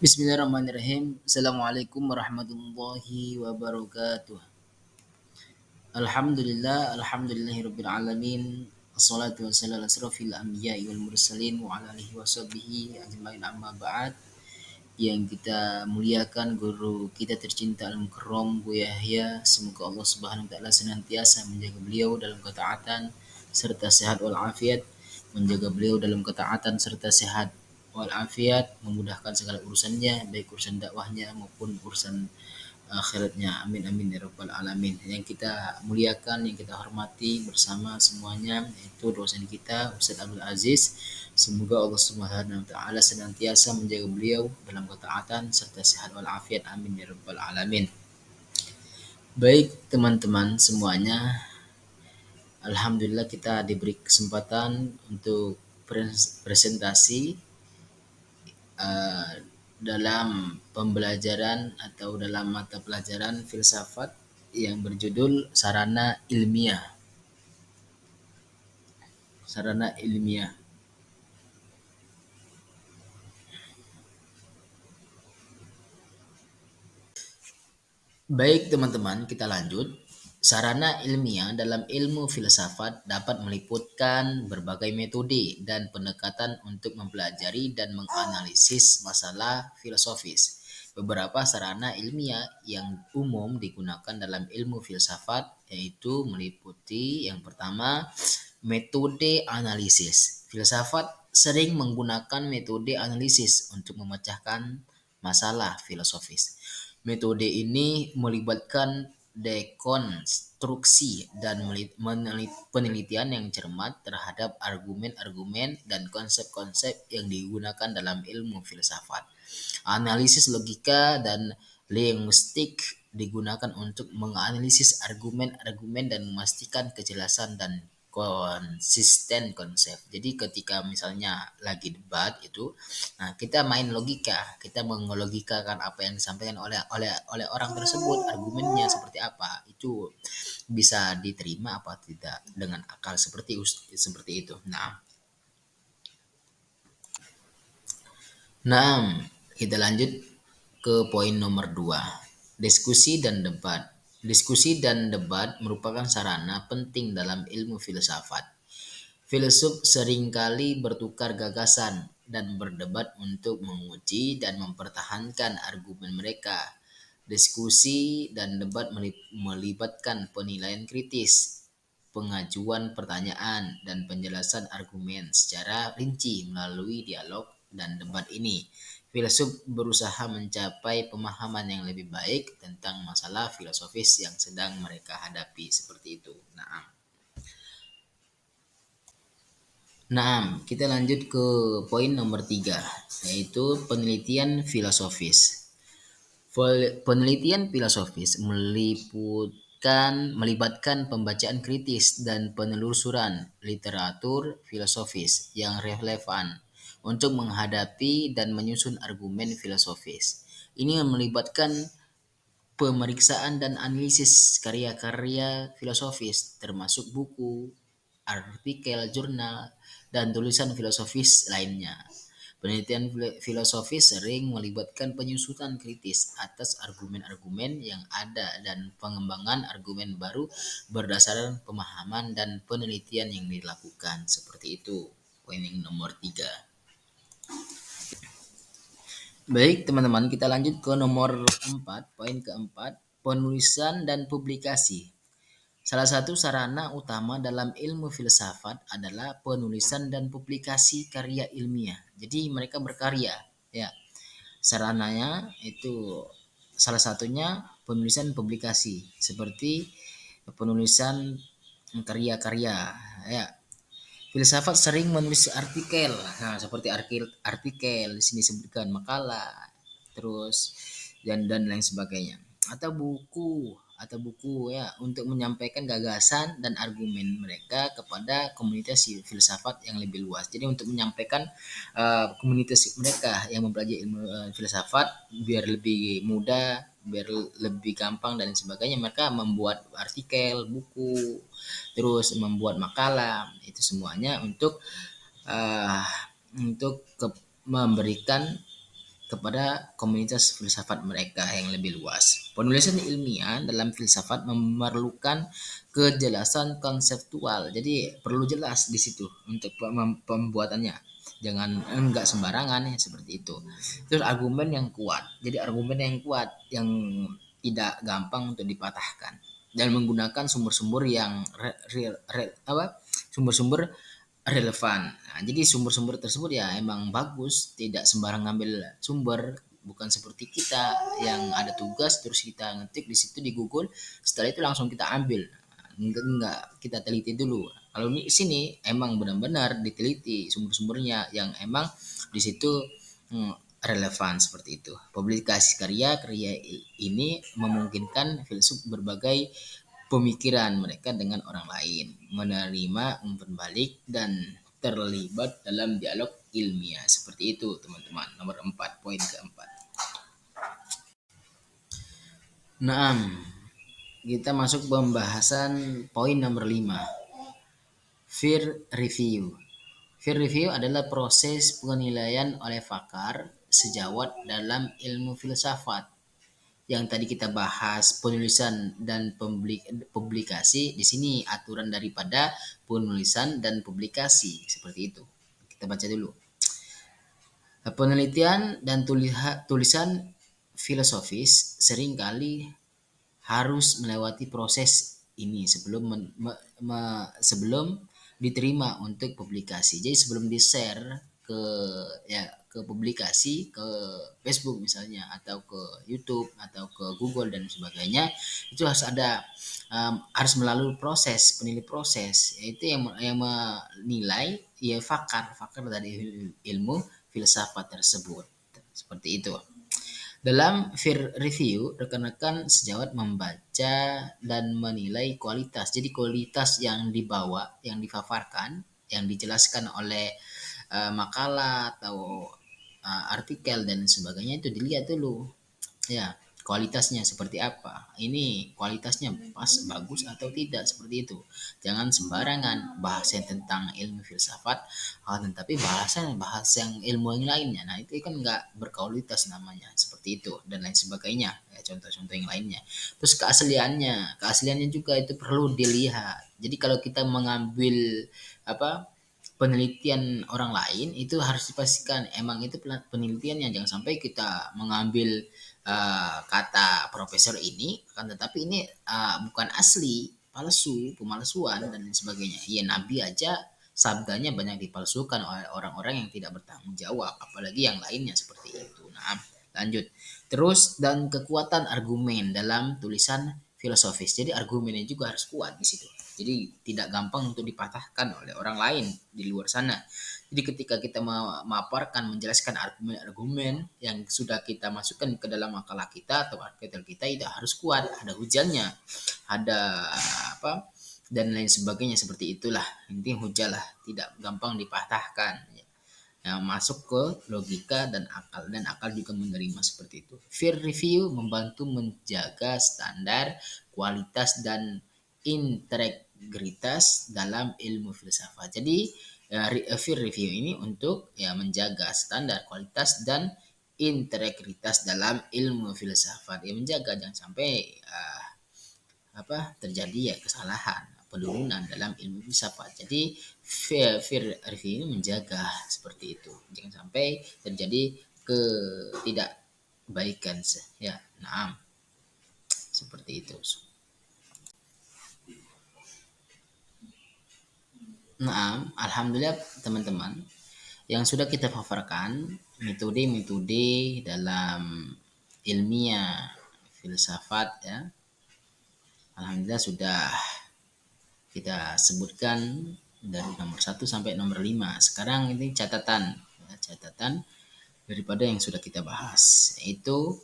Bismillahirrahmanirrahim. Assalamualaikum warahmatullahi wabarakatuh. Alhamdulillahirabbil alamin. Assalatu wassalamu ala asrofil anbiya'i wal mursalin wa ala alihi washabihi ajmain amma ba'd. Yang kita muliakan guru kita tercinta Al-Mukarram Bu Yahya, semoga Allah Subhanahu wa taala senantiasa menjaga beliau dalam ketaatan serta sehat wal afiat, menjaga beliau dalam ketaatan serta sehat walafiat, memudahkan segala urusannya, baik urusan dakwahnya maupun urusan akhiratnya. Amin amin ya rabbal alamin. Yang kita muliakan, yang kita hormati bersama semuanya itu dosen kita Ustaz Abdul Aziz. Semoga Allah Subhanahu wa taala senantiasa menjaga beliau dalam ketaatan serta sehat walafiat. Amin ya rabbal alamin. Baik teman-teman semuanya, alhamdulillah kita diberi kesempatan untuk presentasi dalam pembelajaran atau dalam mata pelajaran filsafat yang berjudul sarana ilmiah. Sarana ilmiah. Baik teman-teman, kita lanjut. Sarana ilmiah dalam ilmu filsafat dapat meliputkan berbagai metode dan pendekatan untuk mempelajari dan menganalisis masalah filosofis. Beberapa sarana ilmiah yang umum digunakan dalam ilmu filsafat yaitu meliputi yang pertama, metode analisis. Filsafat sering menggunakan metode analisis untuk memecahkan masalah filosofis. Metode ini melibatkan dekonstruksi dan penelitian yang cermat terhadap argumen-argumen dan konsep-konsep yang digunakan dalam ilmu filsafat. Analisis logika dan linguistik digunakan untuk menganalisis argumen-argumen dan memastikan kejelasan dan konsisten konsep. Jadi ketika misalnya lagi debat itu, nah kita main logika, kita mengelogikakan apa yang disampaikan oleh orang tersebut, argumennya seperti apa, itu bisa diterima apa tidak dengan akal seperti itu. Nah, kita lanjut ke poin nomor 2. Diskusi dan debat. Diskusi dan debat merupakan sarana penting dalam ilmu filsafat. Filsuf seringkali bertukar gagasan dan berdebat untuk menguji dan mempertahankan argumen mereka. Diskusi dan debat melibatkan penilaian kritis, pengajuan pertanyaan, dan penjelasan argumen secara rinci melalui dialog dan debat ini. Filsuf berusaha mencapai pemahaman yang lebih baik tentang masalah filosofis yang sedang mereka hadapi, seperti itu. Kita lanjut ke poin nomor 3, yaitu penelitian filosofis. Penelitian filosofis melibatkan pembacaan kritis dan penelusuran literatur filosofis yang relevan untuk menghadapi dan menyusun argumen filosofis. Ini melibatkan pemeriksaan dan analisis karya-karya filosofis termasuk buku, artikel, jurnal, dan tulisan filosofis lainnya. Penelitian filosofis sering melibatkan penyusunan kritis atas argumen-argumen yang ada dan pengembangan argumen baru berdasarkan pemahaman dan penelitian yang dilakukan. Seperti itu. Poin yang nomor 3. Baik teman-teman, kita lanjut ke nomor 4. Poin keempat, penulisan dan publikasi. Salah satu sarana utama dalam ilmu filsafat adalah penulisan dan publikasi karya ilmiah. Jadi mereka berkarya, ya. Sarananya itu salah satunya penulisan publikasi, seperti penulisan karya-karya, ya. Filsafat sering menulis artikel, nah seperti artikel di sini disebutkan makalah, terus dan lain sebagainya, atau buku ya untuk menyampaikan gagasan dan argumen mereka kepada komunitas filsafat yang lebih luas. Jadi untuk menyampaikan komunitas mereka yang mempelajari ilmu filsafat biar lebih mudah, biar lebih gampang dan sebagainya, mereka membuat artikel, buku, terus membuat makalah, itu semuanya untuk memberikan kepada komunitas filsafat mereka yang lebih luas. Penulisan ilmiah dalam filsafat memerlukan kejelasan konseptual. Jadi perlu jelas di situ untuk pembuatannya. Jangan enggak sembarangan ya seperti itu. Terus argumen yang kuat. Jadi argumen yang kuat yang tidak gampang untuk dipatahkan dan menggunakan sumber-sumber yang sumber-sumber relevan. Nah, jadi sumber-sumber tersebut ya emang bagus, tidak sembarang ngambil sumber, bukan seperti kita yang ada tugas terus kita ngetik di situ di Google, setelah itu langsung kita ambil. Enggak, kita teliti dulu. Kalau di sini emang benar-benar diteliti sumber-sumbernya yang emang di situ relevan seperti itu. Publikasi karya ini memungkinkan filsuf berbagai pemikiran mereka dengan orang lain, menerima umpan balik dan terlibat dalam dialog ilmiah. Seperti itu, teman-teman. Nomor 4, poin keempat. Nah, kita masuk pembahasan poin nomor 5. Peer review. Peer review adalah proses penilaian oleh pakar sejawat dalam ilmu filsafat. Yang tadi kita bahas penulisan dan publikasi, di sini aturan daripada penulisan dan publikasi seperti itu. Kita baca dulu. Penelitian dan tulisan filosofis seringkali harus melewati proses ini sebelum diterima untuk publikasi. Jadi sebelum di-share ke publikasi ke Facebook misalnya atau ke YouTube atau ke Google dan sebagainya, itu harus ada harus melalui proses yaitu yang menilai ya pakar dari ilmu filsafat tersebut seperti itu. Dalam peer review, rekan-rekan sejawat membaca dan menilai kualitas. Jadi kualitas yang dibawa, yang dipaparkan, yang dijelaskan oleh makalah atau artikel dan sebagainya itu dilihat dulu. Ya, kualitasnya seperti apa. Ini kualitasnya pas, bagus atau tidak seperti itu. Jangan sembarangan bahas yang tentang ilmu filsafat, tetapi bahas yang ilmu yang lainnya. Nah, itu kan nggak berkualitas namanya seperti itu dan lain sebagainya. Ya, contoh-contoh yang lainnya. Terus keasliannya juga itu perlu dilihat. Jadi kalau kita mengambil penelitian orang lain itu harus dipastikan emang itu penelitiannya, jangan sampai kita mengambil kata profesor ini kan tetapi ini bukan asli, palsu, pemalsuan dan lain sebagainya. Ya Nabi aja sabdanya banyak dipalsukan oleh orang-orang yang tidak bertanggung jawab, apalagi yang lainnya seperti itu. Nah, lanjut. Terus dan kekuatan argumen dalam tulisan filosofis. Jadi argumennya juga harus kuat di situ. Jadi tidak gampang untuk dipatahkan oleh orang lain di luar sana. Jadi ketika kita memaparkan, menjelaskan argumen-argumen yang sudah kita masukkan ke dalam makalah kita atau artikel kita, itu harus kuat, ada hujannya, ada dan lain sebagainya seperti itulah. Intinya hujah lah, tidak gampang dipatahkan. Ya, masuk ke logika dan akal juga menerima seperti itu. Peer review membantu menjaga standar, kualitas dan integritas dalam ilmu filsafat. Jadi peer review ini untuk menjaga standar, kualitas dan integritas dalam ilmu filsafat. Ya menjaga jangan sampai terjadi kesalahan, penurunan dalam ilmu filsafat. Jadi peer review ini menjaga seperti itu. Jangan sampai terjadi ketidakbaikan ya. Nah, seperti itu. Nah, alhamdulillah teman-teman yang sudah kita paparkan metode-metode dalam ilmiah filsafat ya. Alhamdulillah sudah kita sebutkan dari nomor 1 sampai nomor 5. Sekarang ini catatan daripada yang sudah kita bahas. Itu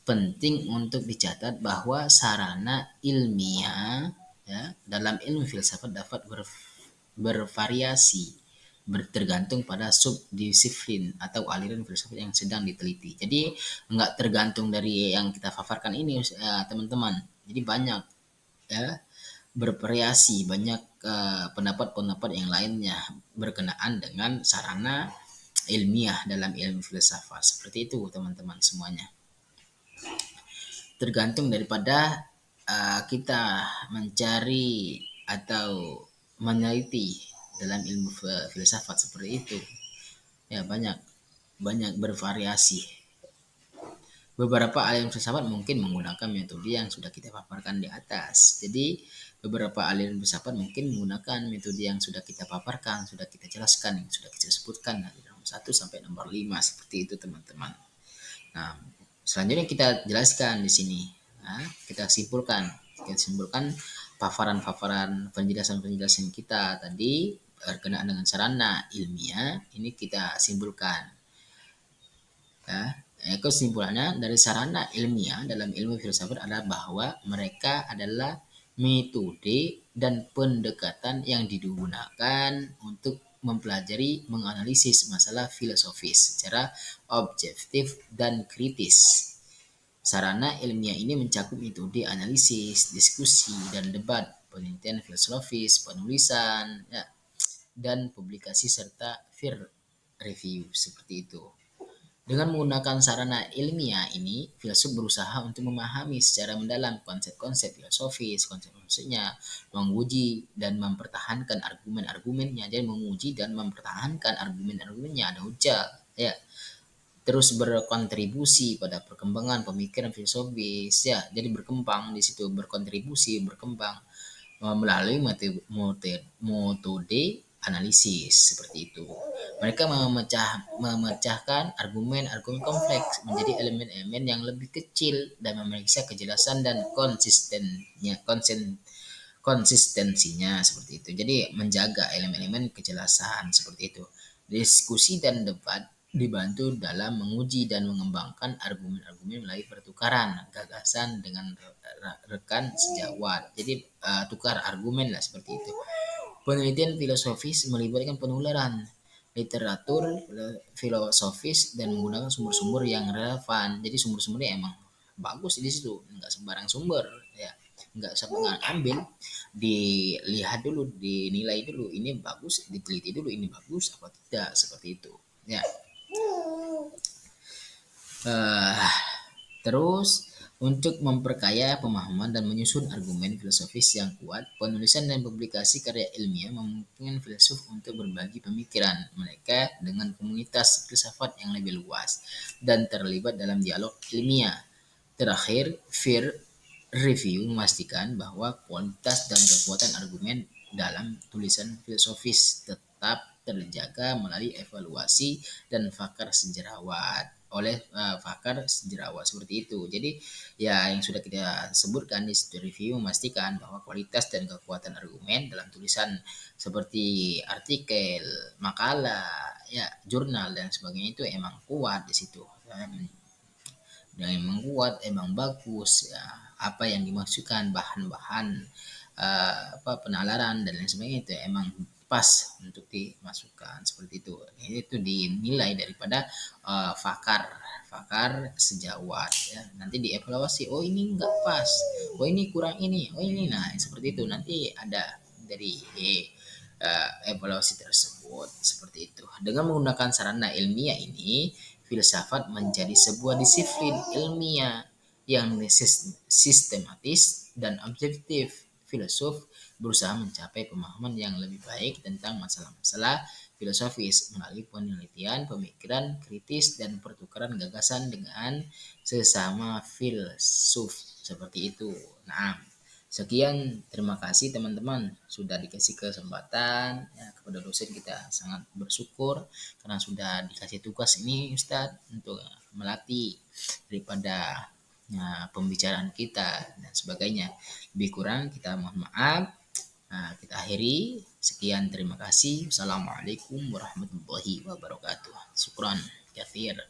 penting untuk dicatat bahwa sarana ilmiah ya dalam ilmu filsafat dapat bervariasi tergantung pada subdisiplin atau aliran filsafat yang sedang diteliti. Jadi enggak tergantung dari yang kita paparkan ini teman-teman. Jadi banyak ya bervariasi, banyak pendapat-pendapat yang lainnya berkenaan dengan sarana ilmiah dalam ilmu filsafat. Seperti itu teman-teman semuanya. Tergantung daripada kita mencari atau meneliti dalam ilmu filsafat seperti itu. Ya, banyak banyak bervariasi. Beberapa aliran filsafat mungkin menggunakan metode yang sudah kita paparkan di atas. Jadi beberapa aliran filsafat mungkin menggunakan metode yang sudah kita paparkan, sudah kita jelaskan, yang sudah kita sebutkan dari nomor 1 sampai nomor 5 seperti itu teman-teman. Nah, selanjutnya kita jelaskan di sini. Nah, kita simpulkan paparan-paparan penjelasan-penjelasan kita tadi berkenaan dengan sarana ilmiah. Ini kita simpulkan. Ya, kesimpulannya dari sarana ilmiah dalam ilmu filsafat adalah bahwa mereka adalah metode dan pendekatan yang digunakan untuk mempelajari, menganalisis masalah filosofis secara objektif dan kritis. Sarana ilmiah ini mencakup metode analisis, diskusi, dan debat, penelitian filosofis, penulisan, ya, dan publikasi serta peer review seperti itu. Dengan menggunakan sarana ilmiah ini, filsuf berusaha untuk memahami secara mendalam konsep-konsep filosofis, konsep-konsepnya, menguji dan mempertahankan argumen-argumennya, jadi menguji dan mempertahankan argumen-argumennya, ada hujah, ya. Terus berkontribusi pada perkembangan pemikiran filosofis, ya. Jadi berkembang di situ, berkontribusi, berkembang melalui metode analisis seperti itu. Mereka memecahkan argumen-argumen kompleks menjadi elemen-elemen yang lebih kecil dan memeriksa kejelasan dan konsistensinya seperti itu. Jadi menjaga elemen-elemen kejelasan seperti itu. Diskusi dan debat dibantu dalam menguji dan mengembangkan argumen-argumen melalui pertukaran gagasan dengan rekan sejawat. Jadi tukar argumen lah seperti itu. Penelitian filosofis melibatkan penularan literatur filosofis dan menggunakan sumber-sumber yang relevan. Jadi sumber-sumbernya emang bagus di situ, nggak sembarang sumber, ya. Nggak sembarang ambil, dilihat dulu, dinilai dulu, ini bagus, diteliti dulu, ini bagus apa tidak, seperti itu, ya. Terus untuk memperkaya pemahaman dan menyusun argumen filosofis yang kuat, penulisan dan publikasi karya ilmiah memungkinkan filsuf untuk berbagi pemikiran mereka dengan komunitas filsafat yang lebih luas dan terlibat dalam dialog ilmiah. Terakhir, peer review memastikan bahwa kualitas dan kekuatan argumen dalam tulisan filosofis tetap terjaga melalui evaluasi dan fakar sejarawan fakar sejarawan seperti itu. Jadi ya yang sudah kita sebutkan di studi review memastikan bahwa kualitas dan kekuatan argumen dalam tulisan seperti artikel, makalah, ya jurnal dan sebagainya itu emang kuat di situ. Dan emang kuat, emang bagus, ya. Apa yang dimaksudkan bahan-bahan penalaran dan lain sebagainya itu emang pas untuk dimasukkan seperti itu. Itu dinilai daripada fakar sejawat, ya. Nanti dievaluasi, oh ini enggak pas, oh ini kurang ini, oh ini, nah seperti itu. Nanti ada dari evaluasi tersebut seperti itu. Dengan menggunakan sarana ilmiah ini, filsafat menjadi sebuah disiplin ilmiah yang sistematis dan objektif. Filsuf berusaha mencapai pemahaman yang lebih baik tentang masalah-masalah filosofis melalui penelitian, pemikiran kritis, dan pertukaran gagasan dengan sesama filsuf seperti itu. Nah, sekian, terima kasih teman-teman sudah dikasih kesempatan, ya, kepada dosen kita sangat bersyukur karena sudah dikasih tugas ini Ustadz untuk melatih daripada pembicaraan kita dan sebagainya. Lebih kurang kita mohon maaf. Nah, kita akhiri. Sekian, terima kasih. Assalamualaikum warahmatullahi wabarakatuh. Syukran katsir.